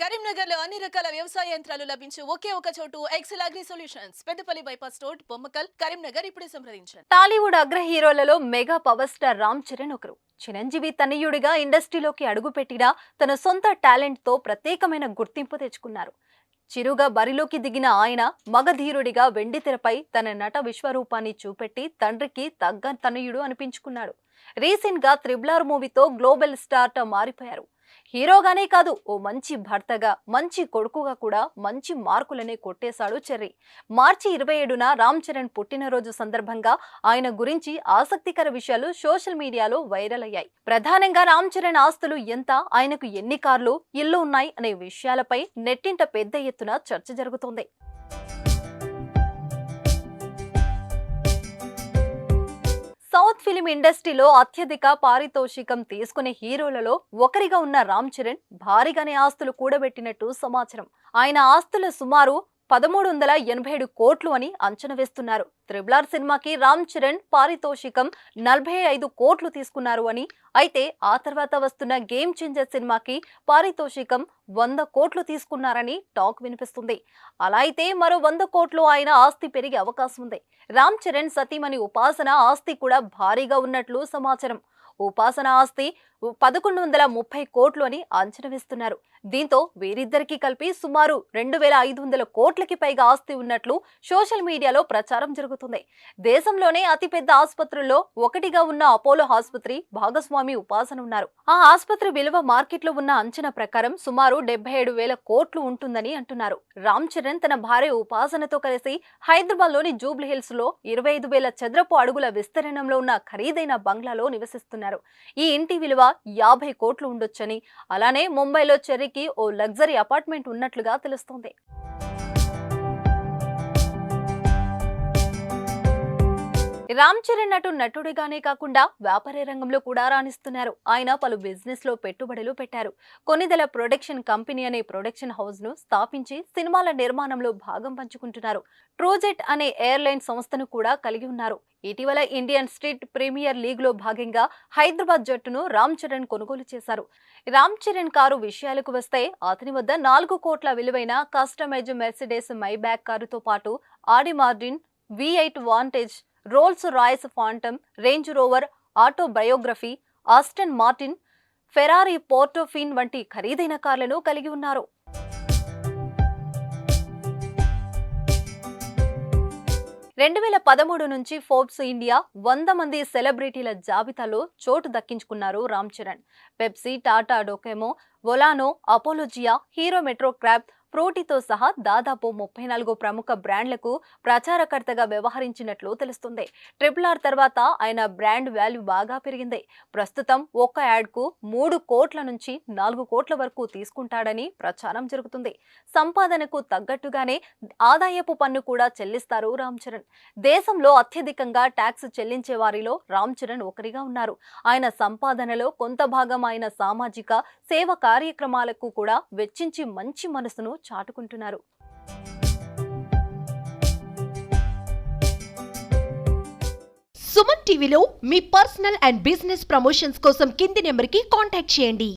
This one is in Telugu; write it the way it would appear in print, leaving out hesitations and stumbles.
కరీంనగర్ లో అన్ని రకాల వ్యవసాయ యంత్రాలు లభించే ఒకే ఒక చోటు ఎక్సెల్ అగ్రి సొల్యూషన్స్ పెద్దపల్లి బైపాస్ రోడ్ బొమ్మకల్ కరీంనగర్. ఇప్పుడే సంప్రదించండి. టాలీవుడ్ అగ్ర హీరోలలో mega power star Ram Charan ఒకరు. చిరంజీవి తనయుడిగా ఇండస్ట్రీలోకి అడుగుపెట్టినా తన సొంత టాలెంట్ తో ప్రత్యేకమైన గుర్తింపు తెచ్చుకున్నారు. చిరుగా బరిలోకి దిగిన ఆయన మగధీరుడిగా వెండితెరపై తన నట విశ్వరూపాన్ని చూపెట్టి తండ్రికి తగ్గ తనయుడు అనిపించుకున్నాడు. రీసెంట్ గా త్రిబుల్ ఆర్ మూవీతో గ్లోబల్ స్టార్ గా మారిపోయారు. హీరోగానే కాదు, ఓ మంచి భర్తగా, మంచి కొడుకుగా కూడా మంచి మార్కులనే కొట్టేశాడు చెర్రీ. మార్చి 27న రామ్ చరణ్ పుట్టినరోజు సందర్భంగా ఆయన గురించి ఆసక్తికర విషయాలు సోషల్ మీడియాలో వైరల్ అయ్యాయి. ప్రధానంగా రామ్ చరణ్ ఆస్తులు ఎంత, ఆయనకు ఎన్ని కార్లు, ఇల్లు ఉన్నాయి అనే విషయాలపై నెట్టింట పెద్ద ఎత్తున చర్చ జరుగుతోంది. సౌత్ ఫిలిం ఇండస్ట్రీలో అత్యధిక పారితోషికం తీసుకునే హీరోలలో ఒకరిగా ఉన్న రామ్ చరణ్ భారీగానే ఆస్తులు కూడబెట్టినట్టు సమాచారం. ఆయన ఆస్తులు సుమారు 1387 కోట్లు అని అంచనా వేస్తున్నారు. త్రిబుల్ ఆర్ సినిమాకి రామ్ చరణ్ పారితోషికం 45 కోట్లు తీసుకున్నారు అని, అయితే ఆ తర్వాత వస్తున్న గేమ్ చేంజర్ సినిమాకి పారితోషికం 100 కోట్లు తీసుకున్నారని టాక్ వినిపిస్తుంది. అలా అయితే మరో 100 కోట్లు ఆయన ఆస్తి పెరిగే అవకాశం ఉంది. రామ్ చరణ్ సతీమణి ఉపాసన ఆస్తి కూడా భారీగా ఉన్నట్లు సమాచారం. ఉపాసన ఆస్తి 1130 కోట్లు అని అంచనా వేస్తున్నారు. దీంతో వీరిద్దరికీ కలిపి సుమారు 2500 కోట్లకి పైగా ఆస్తి ఉన్నట్లు సోషల్ మీడియాలో ప్రచారం జరుగుతుంది. దేశంలోనే అతిపెద్ద ఆసుపత్రుల్లో ఒకటిగా ఉన్న అపోలో ఆసుపత్రి భాగస్వామి ఉపాసన ఉన్నారు. ఆ ఆసుపత్రి విలువ మార్కెట్లో ఉన్న అంచనా ప్రకారం సుమారు 77,000 కోట్లు ఉంటుందని అంటున్నారు. రామ్ చరణ్ తన భార్య ఉపాసనతో కలిసి హైదరాబాద్ లోని జూబ్లీ హిల్స్ లో 25,000 చదరపు అడుగుల విస్తీర్ణంలో ఉన్న ఖరీదైన బంగ్లాలో నివసిస్తున్నారు. ఈ ఇంటి విలువ 50 కోట్లు ఉండొచ్చని, అలానే ముంబైలో చెర్రీకి ఓ లగ్జరీ అపార్ట్మెంట్ ఉన్నట్లుగా తెలుస్తోంది. రామ్ చరణ్ నటుడిగానే కాకుండా వ్యాపార రంగంలో కూడా రాణిస్తున్నారు. ఆయన పలు బిజినెస్ లో పెట్టుబడులు పెట్టారు. కొన్నిదల ప్రొడక్షన్ కంపెనీ అనే ప్రొడక్షన్ హౌస్ ను స్థాపించి సినిమాల నిర్మాణంలో భాగం పంచుకుంటున్నారు. ట్రూజెట్ అనే ఎయిర్లైన్ సంస్థను కూడా కలిగి ఉన్నారు. ఇటీవల ఇండియన్ స్ట్రీట్ ప్రీమియర్ లీగ్ లో భాగంగా హైదరాబాద్ జట్టును రామ్ చరణ్ కొనుగోలు చేశారు. రామ్ చరణ్ కారు విషయాలకు వస్తే అతని వద్ద 4 కోట్ల విలువైన కస్టమైజ్ మెర్సిడెస్ మైబ్యాక్ కారుతో పాటు Audi Martin V8 Vantage, Rolls Royce Phantom, Range Rover Autobiography, Aston Martin, Ferrari Portofino వంటి ఖరీదైన కార్లను కలిగి ఉన్నారు. 2013 నుంచి ఫోర్బ్స్ ఇండియా 100 మంది సెలబ్రిటీల జాబితాలో చోటు దక్కించుకున్నారు రామ్ చరణ్. పెప్సీ, టాటా డొకోమో, వొలానో, అపోలోజియా, హీరో మెట్రోక్రాఫ్ట్, ఫ్రూటీతో సహా దాదాపు 34 ప్రముఖ బ్రాండ్లకు ప్రచారకర్తగా వ్యవహరించినట్లు తెలుస్తుంది. ట్రిపుల్ ఆర్ తర్వాత ఆయన బ్రాండ్ వాల్యూ బాగా పెరిగింది. ప్రస్తుతం ఒక్క యాడ్కు 3 కోట్ల నుంచి 4 కోట్ల వరకు తీసుకుంటాడని ప్రచారం జరుగుతుంది. సంపాదనకు తగ్గట్టుగానే ఆదాయపు పన్ను కూడా చెల్లిస్తారు రామ్ చరణ్. దేశంలో అత్యధికంగా ట్యాక్స్ చెల్లించే వారిలో రామ్ చరణ్ ఒకరిగా ఉన్నారు. ఆయన సంపాదనలో కొంత భాగం ఆయన సామాజిక సేవ కార్యక్రమాలకు కూడా వెచ్చించి మంచి మనసును చాటుకుంటున్నారు. సుమన్ టీవీలో మీ పర్సనల్ అండ్ బిజినెస్ ప్రమోషన్స్ కోసం కింది నెంబర్కి కాంటాక్ట్ చేయండి.